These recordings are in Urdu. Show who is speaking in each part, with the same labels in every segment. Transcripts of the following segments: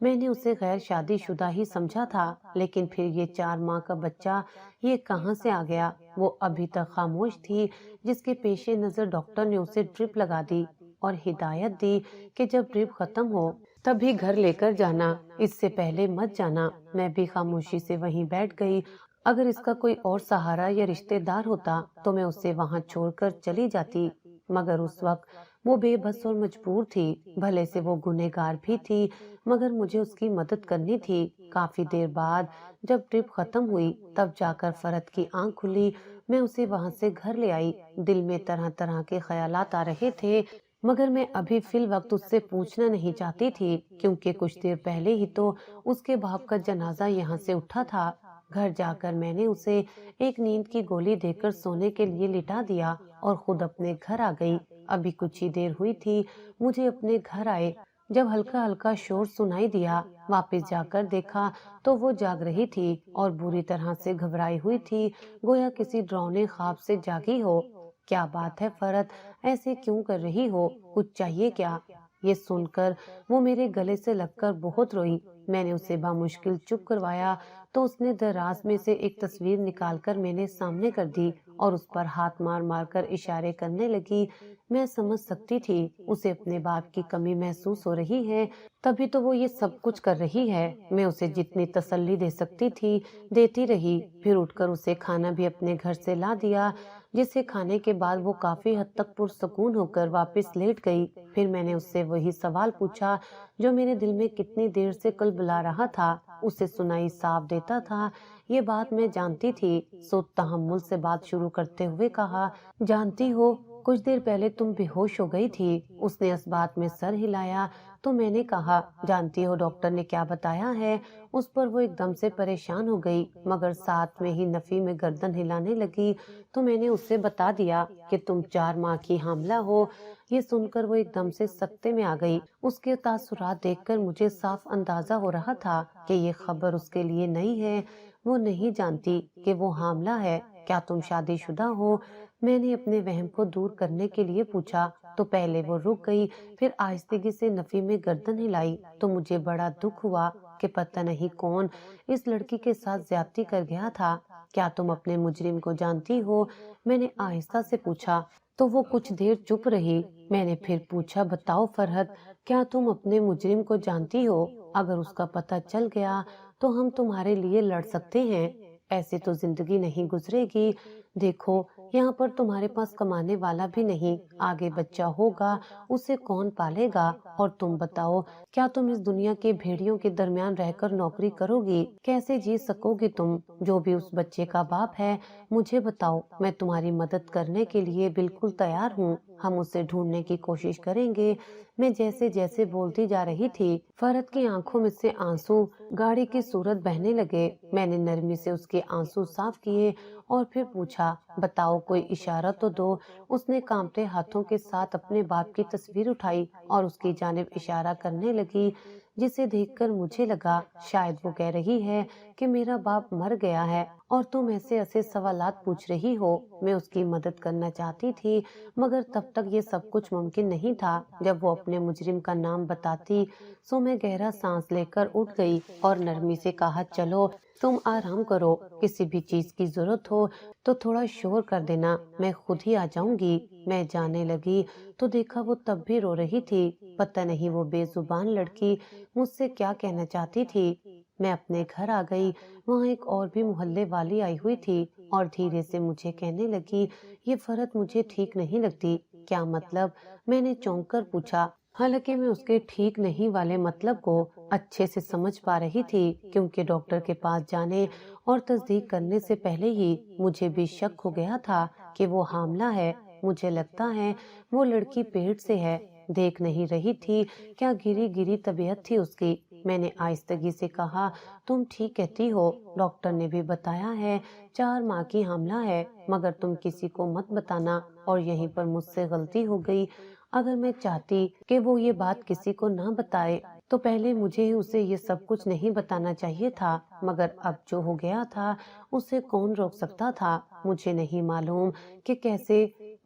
Speaker 1: میں نے اسے غیر شادی شدہ ہی سمجھا تھا، لیکن پھر یہ 4 ماہ کا بچہ یہ کہاں سے آ گیا؟ وہ ابھی تک خاموش تھی، جس کے پیش نظر ڈاکٹر نے اسے ڈرپ لگا دی اور ہدایت دی کہ جب ڈرپ ختم ہو تبھی گھر لے کر جانا، اس سے پہلے مت جانا۔ میں بھی خاموشی سے وہیں بیٹھ گئی۔ اگر اس کا کوئی اور سہارا یا رشتے دار ہوتا تو میں اسے وہاں چھوڑ کر چلی جاتی، مگر اس وقت وہ بے بس اور مجبور تھی۔ بھلے سے وہ گنہگار بھی تھی، مگر مجھے اس کی مدد کرنی تھی۔ کافی دیر بعد جب ٹرپ ختم ہوئی تب جا کر فرحت کی آنکھ کھلی۔ میں اسے وہاں سے گھر لے آئی۔ دل میں طرح طرح کے خیالات آ رہے تھے، مگر میں ابھی فی الوقت اس سے پوچھنا نہیں چاہتی تھی، کیونکہ کچھ دیر پہلے ہی تو اس کے باپ کا جنازہ یہاں سے اٹھا تھا۔ گھر جا کر میں نے اسے ایک نیند کی گولی دے کر سونے کے لیے لٹا دیا اور خود اپنے گھر آ گئی۔ ابھی کچھ ہی دیر ہوئی تھی مجھے اپنے گھر آئے جب ہلکا ہلکا شور سنائی دیا۔ واپس جا کر دیکھا تو وہ جاگ رہی تھی اور بری طرح سے گھبرائی ہوئی تھی، گویا کسی ڈراؤنے خواب سے جاگی ہو۔ کیا بات ہے فرحت، ایسے کیوں کر رہی ہو؟ کچھ چاہیے کیا؟ یہ سن کر وہ میرے گلے سے لگ کر بہت روئی۔ میں نے اسے بامشکل چپ کروایا تو اس نے دراز میں سے ایک تصویر نکال کر میرے سامنے کر دی اور اس پر ہاتھ مار مار کر اشارے کرنے لگی۔ میں سمجھ سکتی تھی اسے اپنے باپ کی کمی محسوس ہو رہی ہے، تبھی تو وہ یہ سب کچھ کر رہی ہے۔ میں اسے جتنی تسلی دے سکتی تھی دیتی رہی، پھر اٹھ کر اسے کھانا بھی اپنے گھر سے لا دیا، جسے کھانے کے بعد وہ کافی حد تک پرسکون ہو کر واپس لیٹ گئی۔ پھر میں نے اس سے وہی سوال پوچھا جو میرے دل میں کتنی دیر سے کل بلا رہا تھا۔ اسے سنائی صاف دیتا تھا، یہ بات میں جانتی تھی۔ سو تحمل سے بات شروع کرتے ہوئے کہا، جانتی ہو کچھ دیر پہلے تم بے ہوش ہو گئی تھی۔ اس نے اس بات میں سر ہلایا تو میں نے کہا، جانتی ہو ڈاکٹر نے کیا بتایا ہے؟ اس پر وہ ایک دم سے پریشان ہو گئی، مگر ساتھ میں ہی نفی میں گردن ہلانے لگی۔ تو میں نے اسے بتا دیا کہ تم 4 ماہ کی حاملہ ہو۔ یہ سن کر وہ ایک دم سے سکتے میں آ گئی۔ اس کے تاثرات دیکھ کر مجھے صاف اندازہ ہو رہا تھا کہ یہ خبر اس کے لیے نئی ہے۔ وہ نہیں جانتی کہ وہ حاملہ ہے۔ کیا تم شادی شدہ ہو؟ میں نے اپنے وہم کو دور کرنے کے لیے پوچھا تو پہلے وہ رک گئی، پھر آہستگی سے نفی میں گردن ہلائی تو مجھے بڑا دکھ ہوا کہ پتہ نہیں کون اس لڑکی کے ساتھ زیادتی کر گیا تھا۔ کیا تم اپنے مجرم کو جانتی ہو؟ میں نے آہستہ سے پوچھا تو وہ کچھ دیر چپ رہی۔ میں نے پھر پوچھا، بتاؤ فرحت، کیا تم اپنے مجرم کو جانتی ہو؟ اگر اس کا پتہ چل گیا تو ہم تمہارے لیے لڑ سکتے ہیں۔ ایسے تو زندگی نہیں گزرے گی۔ دیکھو یہاں پر تمہارے پاس کمانے والا بھی نہیں، آگے بچہ ہوگا اسے کون پالے گا؟ اور تم بتاؤ، کیا تم اس دنیا کے بھیڑیوں کے درمیان رہ کر نوکری کرو گی؟ کیسے جی سکو گی تم؟ جو بھی اس بچے کا باپ ہے مجھے بتاؤ، میں تمہاری مدد کرنے کے لیے بالکل تیار ہوں۔ ہم اسے ڈھونڈنے کی کوشش کریں گے۔ میں جیسے جیسے بولتی جا رہی تھی فرحت کی آنکھوں میں سے آنسو گاڑی کی صورت بہنے لگے۔ میں نے نرمی سے اس کے آنسو صاف کیے اور پھر پوچھا، بتاؤ کوئی اشارہ تو دو۔ اس نے کانپتے ہاتھوں کے ساتھ اپنے باپ کی تصویر اٹھائی اور اس کی جانب اشارہ کرنے لگی، جسے دیکھ کر مجھے لگا شاید وہ کہہ رہی ہے کہ میرا باپ مر گیا ہے اور تم ایسے ایسے سوالات پوچھ رہی ہو۔ میں اس کی مدد کرنا چاہتی تھی، مگر تب تک یہ سب کچھ ممکن نہیں تھا۔ جب وہ اپنے مجرم کا نام بتاتی سو میں گہرا سانس لے کر اٹھ گئی اور نرمی سے کہا، چلو تم آرام کرو، کسی بھی چیز کی ضرورت ہو تو تھوڑا شور کر دینا، میں خود ہی آ جاؤں گی۔ میں جانے لگی تو دیکھا وہ تب بھی رو رہی تھی۔ پتہ نہیں وہ بے زبان لڑکی مجھ سے کیا کہنا چاہتی تھی۔ میں اپنے گھر آ گئی، وہاں ایک اور بھی محلے والی آئی ہوئی تھی اور دھیرے سے مجھے کہنے لگی، یہ فرحت مجھے ٹھیک نہیں لگتی۔ کیا مطلب؟ میں نے چونک کر پوچھا، حالانکہ میں اس کے ٹھیک نہیں والے مطلب کو اچھے سے سمجھ پا رہی تھی، کیونکہ ڈاکٹر کے پاس جانے اور تصدیق کرنے سے پہلے ہی مجھے بھی شک ہو گیا تھا کہ وہ حاملہ ہے۔ مجھے لگتا ہے وہ لڑکی پیٹ سے ہے۔ دیکھ نہیں رہی تھی کیا گری گری طبیعت تھی اس کی؟ میں نے آہستگی سے کہا، تم ٹھیک کہتی ہو، ڈاکٹر نے بھی بتایا ہے 4 ماہ کی حاملہ ہے، مگر تم کسی کو مت بتانا۔ اور یہیں پر مجھ سے غلطی ہو گئی۔ اگر میں چاہتی کہ وہ یہ بات کسی کو نہ بتائے تو پہلے مجھے ہی اسے یہ سب کچھ نہیں بتانا چاہیے تھا، مگر اب جو ہو گیا تھا اسے کون روک سکتا تھا؟ مجھے نہیں معلوم کہ کیسے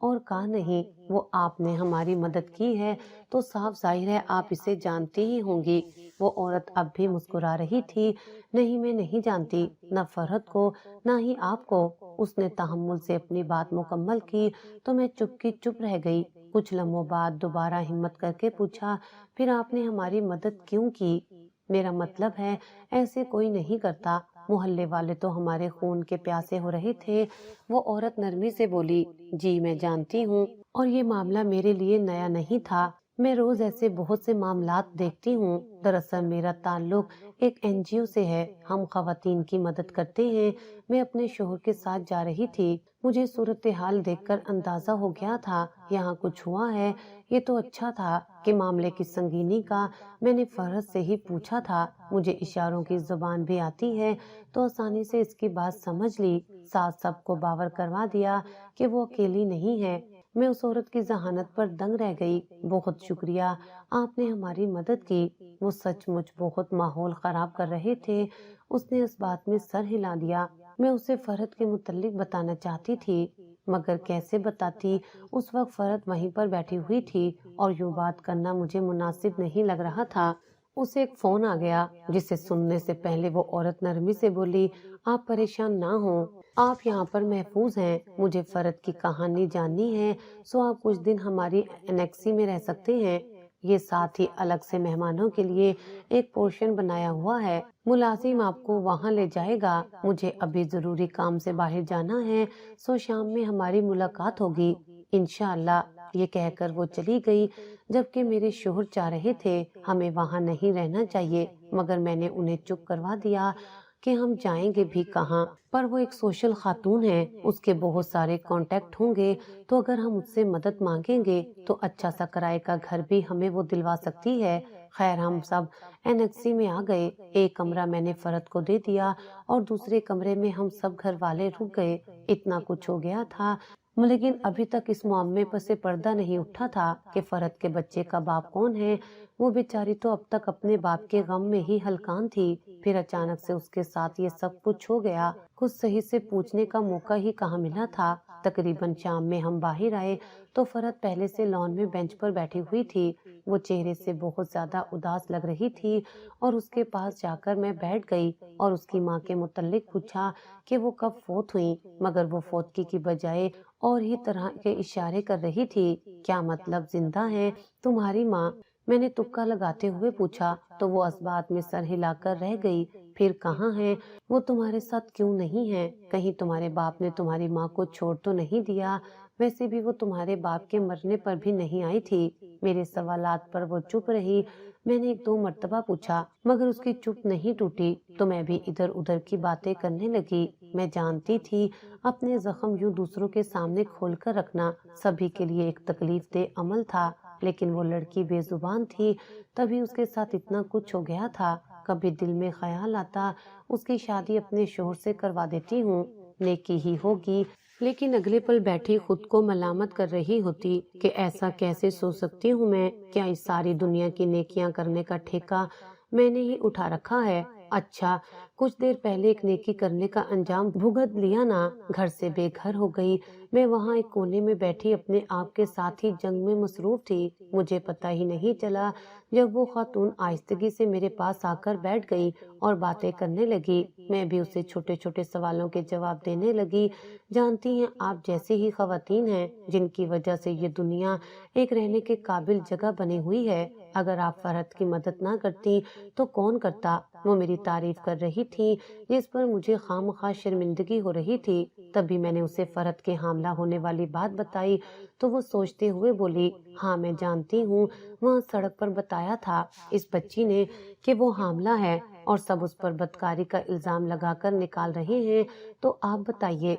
Speaker 1: اور کہا نہیں وہ آپ نے ہماری مدد کی ہے تو صاف ظاہر ہے آپ اسے جانتی ہی ہوں گی۔ وہ عورت اب بھی مسکرا رہی تھی۔ نہیں میں نہیں جانتی، نہ فرحت کو نہ ہی آپ کو۔ اس نے تحمل سے اپنی بات مکمل کی تو میں چپ کی چپ رہ گئی۔ کچھ لمحوں بعد دوبارہ ہمت کر کے پوچھا، پھر آپ نے ہماری مدد کیوں کی؟ میرا مطلب ہے ایسے کوئی نہیں کرتا، محلے والے تو ہمارے خون کے پیاسے ہو رہے تھے۔ وہ عورت نرمی سے بولی، جی میں جانتی ہوں، اور یہ معاملہ میرے لیے نیا نہیں تھا، میں روز ایسے بہت سے معاملات دیکھتی ہوں۔ دراصل میرا تعلق ایک NGO سے ہے، ہم خواتین کی مدد کرتے ہیں۔ میں اپنے شوہر کے ساتھ جا رہی تھی، مجھے صورتحال دیکھ کر اندازہ ہو گیا تھا یہاں کچھ ہوا ہے۔ یہ تو اچھا تھا کہ معاملے کی سنگینی کا میں نے فرحت سے ہی پوچھا تھا، مجھے اشاروں کی زبان بھی آتی ہے تو آسانی سے اس کی بات سمجھ لی، ساتھ سب کو باور کروا دیا کہ وہ اکیلی نہیں ہے۔ میں اس عورت کی ذہانت پر دنگ رہ گئی۔ بہت شکریہ، آپ نے ہماری مدد کی۔ وہ سچ مچ بہت ماحول خراب کر رہے تھے۔ اس نے اس بات میں سر ہلا دیا۔ میں اسے فرحت کے متعلق بتانا چاہتی تھی مگر کیسے بتاتی؟ اس وقت فرحت وہیں پر بیٹھی ہوئی تھی اور یوں بات کرنا مجھے مناسب نہیں لگ رہا تھا۔ اسے ایک فون آ گیا جسے سننے سے پہلے وہ عورت نرمی سے بولی، آپ پریشان نہ ہوں، آپ یہاں پر محفوظ ہیں۔ مجھے فرحت کی کہانی جاننی ہے سو آپ کچھ دن ہماری انیکسی میں رہ سکتے ہیں۔ یہ ساتھ ہی الگ سے مہمانوں کے لیے ایک پورشن بنایا ہوا ہے، ملازم آپ کو وہاں لے جائے گا۔ مجھے ابھی ضروری کام سے باہر جانا ہے سو شام میں ہماری ملاقات ہوگی انشاءاللہ۔ یہ کہہ کر وہ چلی گئی، جبکہ میرے شوہر چاہ رہے تھے ہمیں وہاں نہیں رہنا چاہیے، مگر میں نے انہیں چپ کروا دیا کہ ہم جائیں گے بھی کہاں، پر وہ ایک سوشل خاتون ہے، اس کے بہت سارے کانٹیکٹ ہوں گے تو اگر ہم اس سے مدد مانگیں گے تو اچھا سا کرائے کا گھر بھی ہمیں وہ دلوا سکتی ہے۔ خیر ہم سب انیکسی میں آ گئے، ایک کمرہ میں نے فرحت کو دے دیا اور دوسرے کمرے میں ہم سب گھر والے رک گئے۔ اتنا کچھ ہو گیا تھا لیکن ابھی تک اس معامے پر سے پردہ نہیں اٹھا تھا کہ فرحت کے بچے کا باپ کون ہے۔ وہ بیچاری تو اب تک اپنے باپ کے غم میں ہی ہلکان تھی، پھر اچانک سے اس کے ساتھ یہ سب کچھ ہو گیا، کچھ صحیح سے پوچھنے کا موقع ہی کہاں ملا تھا۔ تقریباً شام میں ہم باہر آئے تو فرحت پہلے سے لان میں بینچ پر بیٹھی ہوئی تھی، وہ چہرے سے بہت زیادہ اداس لگ رہی تھی اور اس کے پاس جا کر میں بیٹھ گئی اور اس کی ماں کے متعلق پوچھا کہ وہ کب فوت ہوئی، مگر وہ فوتگی کی بجائے اور ہی طرح کے اشارے کر رہی تھی۔ کیا مطلب زندہ ہے تمہاری ماں؟ میں نے تکا لگاتے ہوئے پوچھا تو وہ اس بات میں سر ہلا کر رہ گئی۔ پھر کہاں ہے وہ تمہارے ساتھ کیوں نہیں ہے؟ کہیں تمہارے باپ نے تمہاری ماں کو چھوڑ تو نہیں دیا؟ ویسے بھی وہ تمہارے باپ کے مرنے پر بھی نہیں آئی تھی۔ میرے سوالات پر وہ چپ رہی۔ میں نے ایک دو مرتبہ پوچھا مگر اس کی چپ نہیں ٹوٹی تو میں بھی ادھر ادھر کی باتیں کرنے لگی۔ میں جانتی تھی اپنے زخم یوں دوسروں کے سامنے کھول کر رکھنا سبھی کے لیے ایک تکلیف دہ عمل تھا، لیکن وہ لڑکی بے زبان تھی، تبھی اس کے ساتھ اتنا کچھ ہو گیا تھا۔ کبھی دل میں خیال آتا اس کی شادی اپنے شوہر سے کروا دیتی ہوں، نیکی ہی ہوگی، لیکن اگلے پل بیٹھی خود کو ملامت کر رہی ہوتی کہ ایسا کیسے سوچ سکتی ہوں میں، کیا اس ساری دنیا کی نیکیاں کرنے کا ٹھیکہ میں نے ہی اٹھا رکھا ہے؟ اچھا کچھ دیر پہلے ایک نیکی کرنے کا انجام بھگت لیا نا، گھر سے بے گھر ہو گئی۔ میں وہاں ایک کونے میں بیٹھی اپنے آپ کے ساتھ ہی جنگ میں مصروف تھی، مجھے پتہ ہی نہیں چلا جب وہ خاتون آہستگی سے میرے پاس آ کر بیٹھ گئی اور باتیں کرنے لگی۔ میں بھی اسے چھوٹے چھوٹے سوالوں کے جواب دینے لگی۔ جانتی ہیں آپ جیسے ہی خواتین ہیں جن کی وجہ سے یہ دنیا ایک رہنے کے قابل جگہ بنی ہوئی ہے، اگر آپ فرحت کی مدد نہ کرتی تو کون کرتا؟ وہ میری تعریف کر رہی تھی جس پر مجھے خامخواہ شرمندگی ہو رہی تھی۔ تبھی میں نے اسے فرحت کے حاملہ ہونے والی بات بتائی تو وہ سوچتے ہوئے بولی، ہاں میں جانتی ہوں، وہاں سڑک پر بتایا تھا اس بچی نے کہ وہ حاملہ ہے اور سب اس پر بدکاری کا الزام لگا کر نکال رہے ہیں، تو آپ بتائیے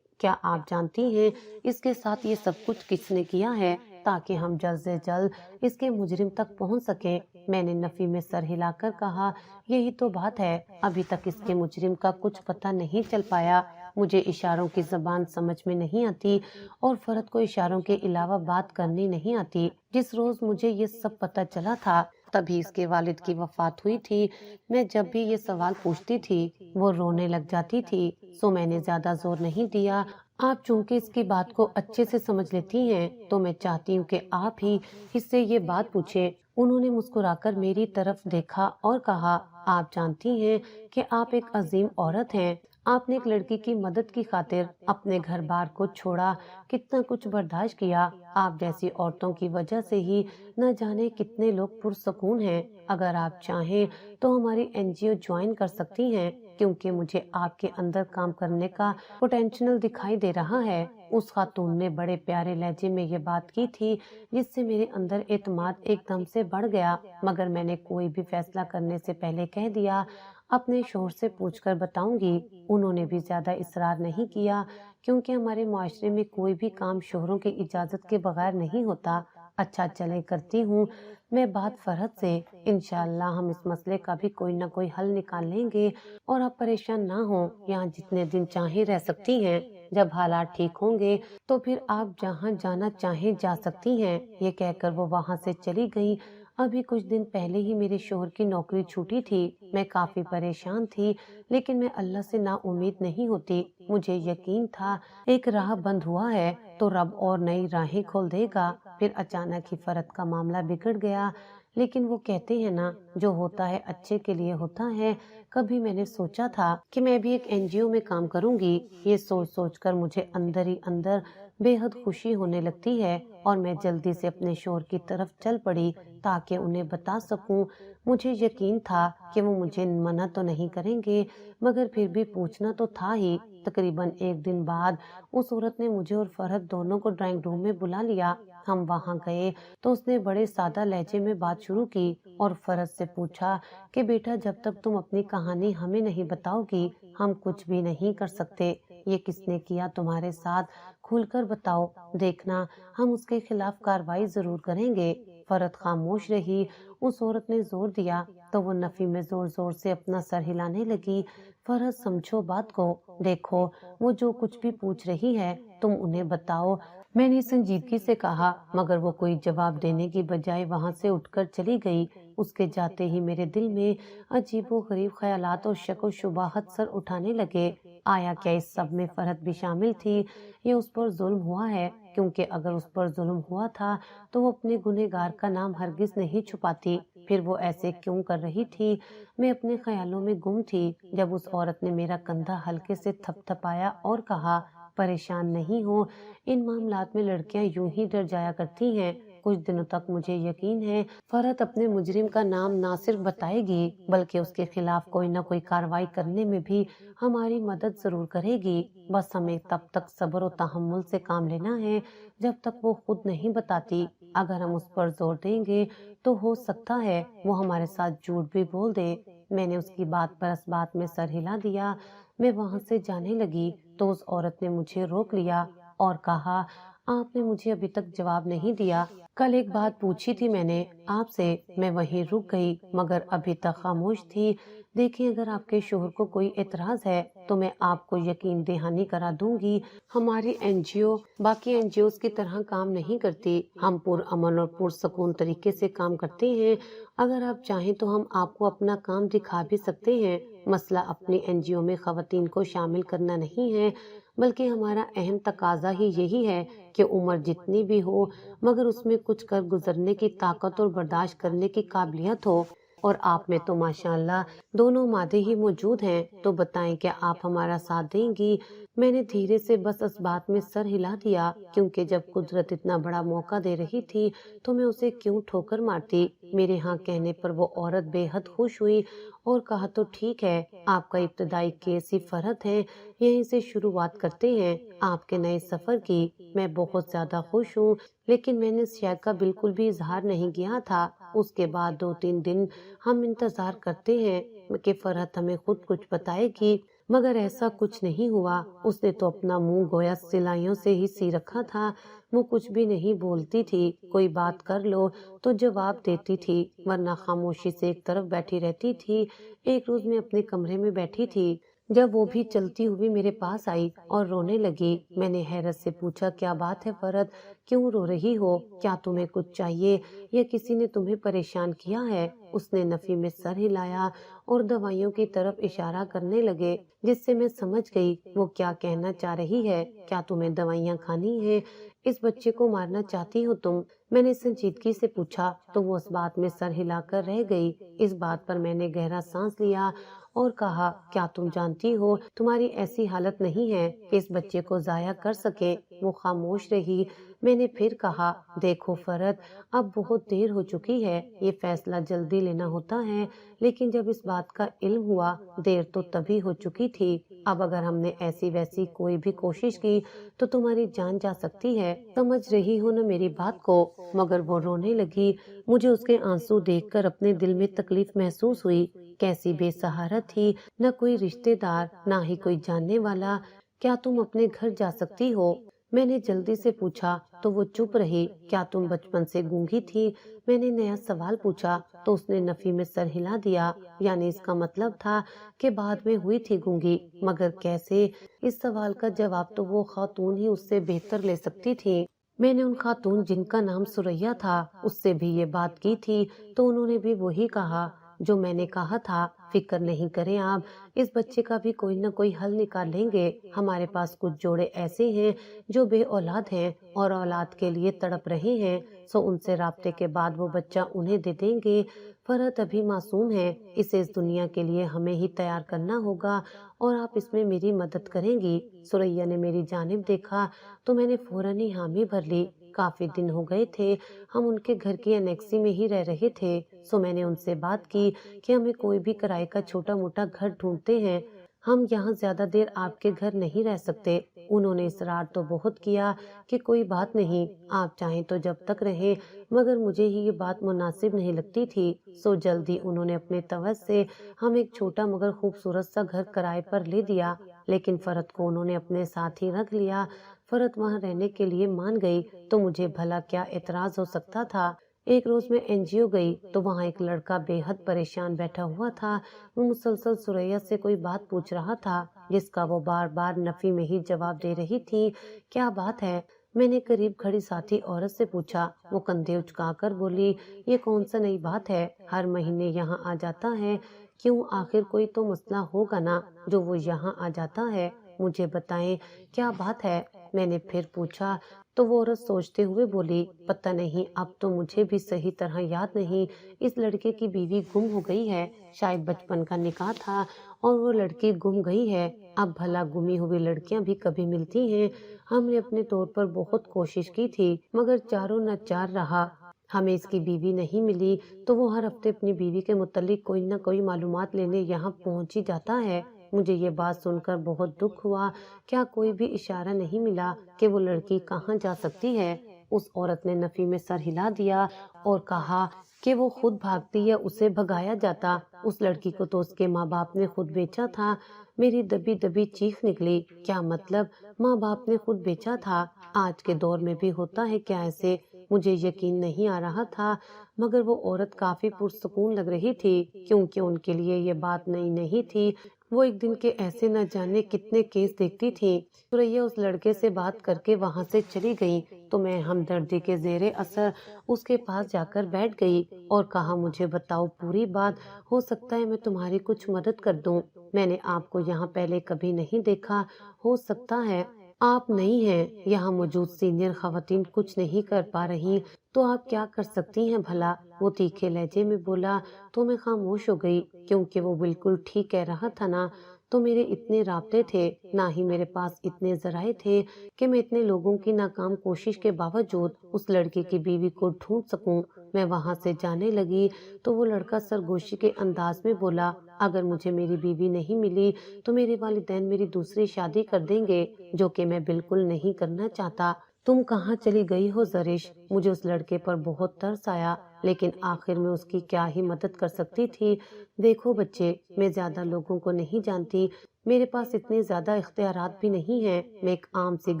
Speaker 1: کیا آپ جانتی ہیں اس کے ساتھ یہ سب کچھ کس نے کیا ہے تاکہ ہم جلد سے جلد اس کے مجرم تک پہنچ سکیں؟ میں نے نفی میں سر ہلا کر کہا، یہی تو بات ہے، ابھی تک اس کے مجرم کا کچھ پتہ نہیں چل پایا۔ مجھے اشاروں کی زبان سمجھ میں نہیں آتی اور فرحت کو اشاروں کے علاوہ بات کرنی نہیں آتی۔ جس روز مجھے یہ سب پتہ چلا تھا تبھی اس کے والد کی وفات ہوئی تھی۔ میں جب بھی یہ سوال پوچھتی تھی وہ رونے لگ جاتی تھی، سو میں نے زیادہ زور نہیں دیا۔ آپ چونکہ اس کی بات کو اچھے سے سمجھ لیتی ہیں تو میں چاہتی ہوں کہ آپ ہی اس سے یہ بات پوچھیں۔ انہوں نے مسکرا کر میری طرف دیکھا اور کہا، آپ جانتی ہیں کہ آپ ایک عظیم عورت ہیں۔ آپ نے ایک لڑکی کی مدد کی خاطر اپنے گھر بار کو چھوڑا، کتنا کچھ برداشت کیا۔ آپ جیسی عورتوں کی وجہ سے ہی نہ جانے کتنے لوگ پرسکون ہیں۔ اگر آپ چاہیں تو ہماری NGO جوائن کر سکتی ہیں، کیونکہ مجھے آپ کے اندر کام کرنے کا پوٹینشیل دکھائی دے رہا ہے۔ اس خاتون نے بڑے پیارے لہجے میں یہ بات کی تھی جس سے میرے اندر اعتماد ایک دم سے بڑھ گیا، مگر میں نے کوئی بھی فیصلہ کرنے سے پہلے کہہ دیا، اپنے شوہر سے پوچھ کر بتاؤں گی۔ انہوں نے بھی زیادہ اصرار نہیں کیا، کیونکہ ہمارے معاشرے میں کوئی بھی کام شوہروں کی اجازت کے بغیر نہیں ہوتا۔ اچھا چلے کرتی ہوں میں بات فرحت سے، انشاءاللہ ہم اس مسئلے کا بھی کوئی نہ کوئی حل نکال لیں گے، اور آپ پریشان نہ ہوں، یہاں جتنے دن چاہیں رہ سکتی ہیں۔ جب حالات ٹھیک ہوں گے تو پھر آپ جہاں جانا چاہیں جا سکتی ہیں۔ یہ کہہ کر وہ وہاں سے چلی گئی۔ ابھی کچھ دن پہلے ہی میرے شوہر کی نوکری چھوٹی تھی۔ میں کافی پریشان تھی، لیکن میں اللہ سے نا امید نہیں ہوتی۔ مجھے یقین تھا ایک راہ بند ہوا ہے تو رب اور نئی راہیں کھول دے گا۔ پھر اچانک ہی فرد کا معاملہ بگڑ گیا، لیکن وہ کہتے ہیں نا، جو ہوتا ہے اچھے کے لیے ہوتا ہے۔ کبھی میں نے سوچا تھا کہ میں بھی ایک NGO میں کام کروں گی۔ یہ سوچ سوچ کر مجھے اندر ہی اندر بے حد خوشی ہونے لگتی ہے، اور میں جلدی سے اپنے شوہر کی طرف چل پڑی تاکہ انہیں بتا سکوں۔ مجھے یقین تھا کہ وہ مجھے منع تو نہیں کریں گے، مگر پھر بھی پوچھنا تو تھا ہی۔ تقریباً ایک دن بعد اس عورت نے مجھے اور فرحت دونوں کو ڈرائنگ روم میں بلا لیا۔ ہم وہاں گئے تو اس نے بڑے سادہ لہجے میں بات شروع کی اور فرحت سے پوچھا کہ بیٹا، جب تک تم اپنی کہانی ہمیں نہیں بتاؤ گی ہم کچھ بھی نہیں کر سکتے۔ یہ کس نے کیا تمہارے ساتھ، کھل کر بتاؤ، دیکھنا ہم اس کے خلاف کارروائی ضرور کریں گے۔ فرحت خاموش رہی۔ اس عورت نے زور دیا تو وہ نفی میں زور زور سے اپنا سر ہلانے لگی۔ فرحت، سمجھو بات کو، دیکھو وہ جو کچھ بھی پوچھ رہی ہے تم انہیں بتاؤ۔ میں نے سنجیدگی سے کہا، مگر وہ کوئی جواب دینے کی بجائے وہاں سے اٹھ کر چلی گئی۔ اس کے جاتے ہی میرے دل میں عجیب و غریب خیالات اور شک و شبہات سر اٹھانے لگے۔ آیا کیا اس سب میں فرحت بھی شامل تھی؟ یہ اس پر ظلم ہوا ہے، کیونکہ اگر اس پر ظلم ہوا تھا تو وہ اپنے گنہگار کا نام ہرگز نہیں چھپاتی۔ پھر وہ ایسے کیوں کر رہی تھی؟ میں اپنے خیالوں میں گم تھی جب اس عورت نے میرا کندھا ہلکے سے تھپ تھپایا اور کہا، پریشان نہیں ہو، ان معاملات میں لڑکیاں یوں ہی ڈر جایا کرتی ہیں۔ کچھ دنوں تک مجھے یقین ہے فرحت اپنے مجرم کا نام نہ صرف بتائے گی بلکہ اس کے خلاف کوئی نہ کوئی کارروائی کرنے میں بھی ہماری مدد ضرور کرے گی۔ بس ہمیں تب تک صبر و تحمل سے کام لینا ہے جب تک وہ خود نہیں بتاتی۔ اگر ہم اس پر زور دیں گے تو ہو سکتا ہے وہ ہمارے ساتھ جھوٹ بھی بول دے۔ میں نے اس کی بات پر اس بات میں سر ہلا دیا۔ میں وہاں سے جانے لگی تو اس عورت نے مجھے روک لیا اور کہا، آپ نے مجھے ابھی تک جواب نہیں دیا۔ کل ایک بات پوچھی تھی میں نے آپ سے، میں وہیں رک گئی مگر ابھی تک خاموش تھی۔ دیکھیں، اگر آپ کے شوہر کو کوئی اعتراض ہے تو میں آپ کو یقین دہانی کرا دوں گی، ہماری NGO باقی NGOs کی طرح کام نہیں کرتی۔ ہم پرامن اور پرسکون طریقے سے کام کرتے ہیں۔ اگر آپ چاہیں تو ہم آپ کو اپنا کام دکھا بھی سکتے ہیں۔ مسئلہ اپنی NGO میں خواتین کو شامل کرنا نہیں ہے، بلکہ ہمارا اہم تقاضا ہی یہی ہے کہ عمر جتنی بھی ہو مگر اس میں کچھ کر گزرنے کی طاقت اور برداشت کرنے کی قابلیت ہو، اور آپ میں تو ماشاءاللہ دونوں مادے ہی موجود ہیں۔ تو بتائیں کیا آپ ہمارا ساتھ دیں گی؟ میں نے دھیرے سے بس اس بات میں سر ہلا دیا، کیونکہ جب قدرت اتنا بڑا موقع دے رہی تھی تو میں اسے کیوں ٹھوکر مارتی۔ میرے ہاں کہنے پر وہ عورت بے حد خوش ہوئی اور کہا، تو ٹھیک ہے، آپ کا ابتدائی کیس ہی فرحت ہے، یہیں سے شروعات کرتے ہیں آپ کے نئے سفر کی۔ میں بہت زیادہ خوش ہوں، لیکن میں نے اس شے کا بالکل بھی اظہار نہیں کیا تھا۔ اس کے بعد 2-3 دن ہم انتظار کرتے ہیں کہ فرحت ہمیں خود کچھ بتائے گی، مگر ایسا کچھ نہیں ہوا۔ اس نے تو اپنا منہ گویا سلائیوں سے ہی سی رکھا تھا۔ وہ کچھ بھی نہیں بولتی تھی، کوئی بات کر لو تو جواب دیتی تھی، ورنہ خاموشی سے ایک طرف بیٹھی رہتی تھی۔ ایک روز میں اپنے کمرے میں بیٹھی تھی، جب وہ بھی چلتی ہوئی میرے پاس آئی اور رونے لگی، میں نے حیرت سے پوچھا کیا بات ہے فرد، کیوں رو رہی ہو؟ کیا تمہیں کچھ چاہیے یا کسی نے تمہیں پریشان کیا ہے؟ اس نے نفی میں سر ہلایا اور دوائیوں کی طرف اشارہ کرنے لگے، جس سے میں سمجھ گئی وہ کیا کہنا چاہ رہی ہے۔ کیا تمہیں دوائیاں کھانی ہیں؟ اس بچے کو مارنا چاہتی ہو تم؟ میں نے سنجیدگی سے پوچھا تو وہ اس بات میں سر ہلا کر رہ گئی۔ اس بات پر میں نے گہرا سانس لیا اور کہا کیا تم جانتی ہو تمہاری ایسی حالت نہیں ہے کہ اس بچے کو ضائع کر سکے؟ وہ خاموش رہی۔ میں نے پھر کہا دیکھو فرد، اب بہت دیر ہو چکی ہے، یہ فیصلہ جلدی لینا ہوتا ہے، لیکن جب اس بات کا علم ہوا دیر تو تبھی ہو چکی تھی۔ اب اگر ہم نے ایسی ویسی کوئی بھی کوشش کی تو تمہاری جان جا سکتی ہے۔ سمجھ رہی ہو نا میری بات کو؟ مگر وہ رونے لگی۔ مجھے اس کے آنسو دیکھ کر اپنے دل میں تکلیف محسوس ہوئی۔ کیسی بے سہارا تھی، نہ کوئی رشتے دار نہ ہی کوئی جاننے والا۔ کیا تم اپنے گھر جا سکتی ہو؟ میں نے جلدی سے پوچھا تو وہ چپ رہی۔ کیا تم بچپن سے گونگی تھی؟ میں نے نیا سوال پوچھا تو اس نے نفی میں سر ہلا دیا۔ یعنی اس کا مطلب تھا کہ بعد میں ہوئی تھی گونگی، مگر کیسے؟ اس سوال کا جواب تو وہ خاتون ہی اس سے بہتر لے سکتی تھی۔ میں نے ان خاتون جن کا نام سریا تھا اس سے بھی یہ بات کی تھی تو انہوں نے بھی وہی کہا جو میں نے کہا تھا۔ فکر نہیں کریں آپ، اس بچے کا بھی کوئی نہ کوئی حل نکال لیں گے۔ ہمارے پاس کچھ جوڑے ایسے ہیں جو بے اولاد ہیں اور اولاد کے لیے تڑپ رہے ہیں، سو ان سے رابطے کے بعد وہ بچہ انہیں دے دیں گے۔ فرحت ابھی معصوم ہے، اسے اس دنیا کے لیے ہمیں ہی تیار کرنا ہوگا اور آپ اس میں میری مدد کریں گی۔ سریا نے میری جانب دیکھا تو میں نے فوراً ہی حامی بھر لی۔ کافی دن ہو گئے تھے ہم ان کے گھر کی انیکسی میں ہی رہ رہے تھے، سو میں نے ان سے بات کی کہ ہمیں کوئی بھی کرائے کا چھوٹا موٹا گھر ڈھونڈتے ہیں، ہم یہاں زیادہ دیر آپ کے گھر نہیں رہ سکتے۔ انہوں نے اصرار تو بہت کیا کہ کوئی بات نہیں، آپ چاہیں تو جب تک رہیں، مگر مجھے ہی یہ بات مناسب نہیں لگتی تھی، سو جلدی انہوں نے اپنے توس سے ہم ایک چھوٹا مگر خوبصورت سا گھر کرائے پر لے دیا۔ لیکن فرد کو انہوں نے اپنے ساتھ ہی رکھ لیا۔ فرد وہاں رہنے کے لیے مان گئی تو مجھے بھلا کیا اعتراض ہو سکتا تھا۔ ایک روز میں NGO گئی تو وہاں ایک لڑکا بے حد پریشان بیٹھا ہوا تھا۔ وہ مسلسل سریا سے کوئی بات پوچھ رہا تھا جس کا وہ بار بار نفی میں ہی جواب دے رہی تھی۔ کیا بات ہے؟ میں نے قریب کھڑی ساتھی عورت سے پوچھا۔ وہ کندھے اچکا کر بولی یہ کون سا نئی بات ہے، ہر مہینے یہاں آ جاتا ہے، کیوں؟ آخر کوئی تو مسئلہ ہوگا نا جو وہ یہاں آ جاتا ہے، مجھے بتائیں کیا بات ہے؟ میں نے پھر پوچھا تو وہ عورت سوچتے ہوئے بولی پتہ نہیں، اب تو مجھے بھی صحیح طرح یاد نہیں، اس لڑکے کی بیوی گم ہو گئی ہے، شاید بچپن کا نکاح تھا اور وہ لڑکی گم گئی ہے۔ اب بھلا گمی ہوئی لڑکیاں بھی کبھی ملتی ہیں؟ ہم نے اپنے طور پر بہت کوشش کی تھی مگر چاروں نہ چار رہا، ہمیں اس کی بیوی نہیں ملی تو وہ ہر ہفتے اپنی بیوی کے متعلق کوئی نہ کوئی معلومات لینے یہاں پہنچ ہی جاتا ہے۔ مجھے یہ بات سن کر بہت دکھ ہوا۔ کیا کوئی بھی اشارہ نہیں ملا کہ وہ لڑکی کہاں جا سکتی ہے؟ اس عورت نے نفی میں سر ہلا دیا اور کہا کہ وہ خود بھاگتی یا اسے بھگایا جاتا، اس لڑکی کو تو اس کے ماں باپ نے خود بیچا تھا۔ میری دبی دبی چیخ نکلی، کیا مطلب ماں باپ نے خود بیچا تھا؟ آج کے دور میں بھی ہوتا ہے کیا ایسے؟ مجھے یقین نہیں آ رہا تھا، مگر وہ عورت کافی پرسکون لگ رہی تھی کیونکہ ان کے لیے یہ بات نئی نہیں تھی۔ وہ ایک دن کے ایسے نہ جانے کتنے کیس دیکھتی تھی۔ سریا اس لڑکے سے بات کر کے وہاں سے چلی گئی تو میں ہمدردی کے زیر اثر اس کے پاس جا کر بیٹھ گئی اور کہا مجھے بتاؤ پوری بات، ہو سکتا ہے میں تمہاری کچھ مدد کر دوں۔ میں نے آپ کو یہاں پہلے کبھی نہیں دیکھا، ہو سکتا ہے آپ نئی ہیں، یہاں موجود سینئر خواتین کچھ نہیں کر پا رہی تو آپ کیا کر سکتی ہیں بھلا؟ وہ تیکھے لہجے میں بولا تو میں خاموش ہو گئی کیونکہ وہ بالکل ٹھیک کہہ رہا تھا نا تو میرے اتنے رابطے تھے، نہ ہی میرے پاس اتنے ذرائع تھے کہ میں اتنے لوگوں کی ناکام کوشش کے باوجود اس لڑکے کی بیوی کو ڈھونڈ سکوں۔ میں وہاں سے جانے لگی تو وہ لڑکا سرگوشی کے انداز میں بولا اگر مجھے میری بیوی نہیں ملی تو میرے والدین میری دوسری شادی کر دیں گے، جو کہ میں بالکل نہیں کرنا چاہتا۔ تم کہاں چلی گئی ہو زرش؟ مجھے اس لڑکے پر بہت ترس آیا لیکن آخر میں اس کی کیا ہی مدد کر سکتی تھی۔ دیکھو بچے، میں زیادہ لوگوں کو نہیں جانتی، میرے پاس اتنے زیادہ اختیارات بھی نہیں ہیں، میں ایک عام سی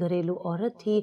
Speaker 1: گھریلو عورت تھی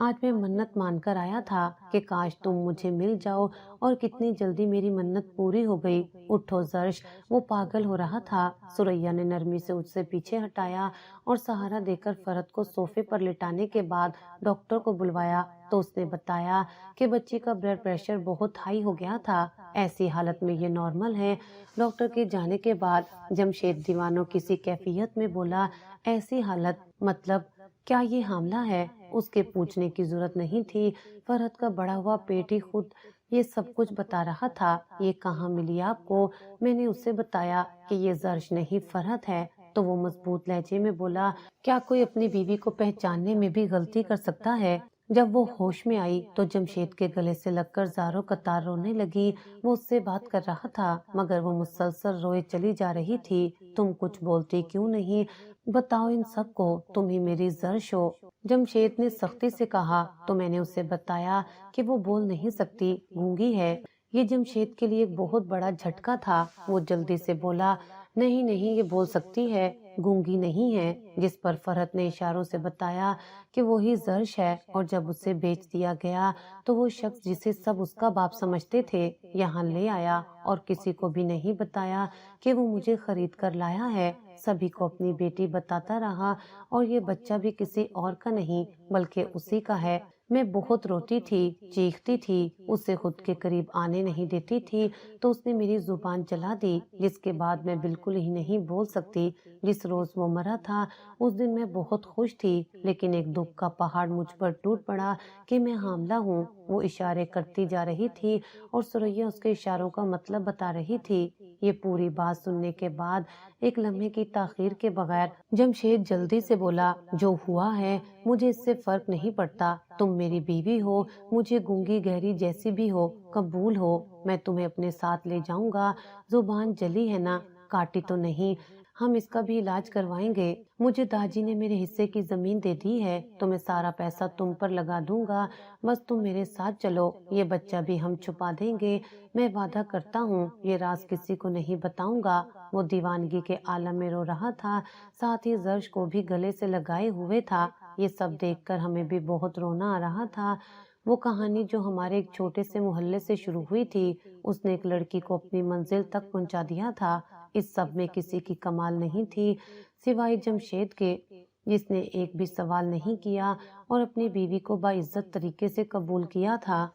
Speaker 1: آج میں منت مان کر آیا تھا کہ کاش تم مجھے مل جاؤ، اور کتنی جلدی میری منت پوری ہو گئی۔ اٹھو زرش، وہ پاگل ہو رہا تھا۔ سوریا نے نرمی سے اس سے پیچھے ہٹایا اور سہارا دے کر فرحت کو صوفے پر لٹانے کے بعد ڈاکٹر کو بلوایا تو اس نے بتایا کہ بچی کا بلڈ پریشر بہت ہائی ہو گیا تھا، ایسی حالت میں یہ نارمل ہے۔ ڈاکٹر کے جانے کے بعد جمشید دیوانوں کسی کیفیت میں بولا، ایسی حالت مطلب کیا یہ حاملہ ہے؟ اس کے پوچھنے کی ضرورت نہیں تھی، فرحت کا بڑا ہوا پیٹ ہی خود یہ سب کچھ بتا رہا تھا۔ یہ کہاں ملی آپ کو؟ میں نے اسے بتایا کہ یہ زرش نہیں فرحت ہے، تو وہ مضبوط لہجے میں بولا، کیا کوئی اپنی بیوی کو پہچاننے میں بھی غلطی کر سکتا ہے؟ جب وہ ہوش میں آئی تو جمشید کے گلے سے لگ کر زاروں قطار رونے لگی۔ وہ اس سے بات کر رہا تھا مگر وہ مسلسل روئے چلی جا رہی تھی۔ تم کچھ بولتی کیوں نہیں؟ بتاؤ ان سب کو، تم ہی میری زرش ہو۔ جمشید نے سختی سے کہا تو میں نے اسے بتایا کہ وہ بول نہیں سکتی، گونگی ہے۔ یہ جمشید کے لیے ایک بہت بڑا جھٹکا تھا۔ وہ جلدی سے بولا، نہیں نہیں، یہ بول سکتی ہے، گونگی نہیں ہے۔ جس پر فرحت نے اشاروں سے بتایا کہ وہی زرش ہے، اور جب اسے بیچ دیا گیا تو وہ شخص جسے سب اس کا باپ سمجھتے تھے یہاں لے آیا اور کسی کو بھی نہیں بتایا کہ وہ مجھے خرید کر لایا ہے۔ سبھی کو اپنی بیٹی بتاتا رہا، اور یہ بچہ بھی کسی اور کا نہیں بلکہ اسی کا ہے۔ میں بہت روتی تھی، چیختی تھی، اسے خود کے قریب آنے نہیں دیتی تھی تو اس نے میری زبان جلا دی، جس کے بعد میں بالکل ہی نہیں بول سکتی۔ جس روز وہ مرا تھا اس دن میں بہت خوش تھی، لیکن ایک دکھ کا پہاڑ مجھ پر ٹوٹ پڑا کہ میں حاملہ ہوں۔ وہ اشارے کرتی جا رہی تھی اور سوریا اس کے اشاروں کا مطلب بتا رہی تھی۔ یہ پوری بات سننے کے بعد ایک لمحے کی تاخیر کے بغیر جمشید جلدی سے بولا، جو ہوا ہے مجھے اس سے فرق نہیں پڑتا، تم میری بیوی ہو، مجھے گونگی گہری جیسی بھی ہو قبول ہو، میں تمہیں اپنے ساتھ لے جاؤں گا۔ زبان جلی ہے نا، کاٹی تو نہیں، ہم اس کا بھی علاج کروائیں گے۔ مجھے داجی نے میرے حصے کی زمین دے دی ہے تو میں سارا پیسہ تم پر لگا دوں گا، بس تم میرے ساتھ چلو، یہ بچہ بھی ہم چھپا دیں گے، میں وعدہ کرتا ہوں یہ راز کسی کو نہیں بتاؤں گا۔ وہ دیوانگی کے عالم میں رو رہا تھا، ساتھ ہی زرش کو بھی گلے سے لگائے ہوئے تھا۔ یہ سب دیکھ کر ہمیں بھی بہت رونا آ رہا تھا۔ وہ کہانی جو ہمارے ایک چھوٹے سے محلے سے شروع ہوئی تھی، اس نے ایک لڑکی کو اپنی منزل تک پہنچا دیا تھا۔ اس سب میں کسی کی کمال نہیں تھی سوائے جمشید کے، جس نے ایک بھی سوال نہیں کیا اور اپنی بیوی کو باعزت طریقے سے قبول کیا تھا۔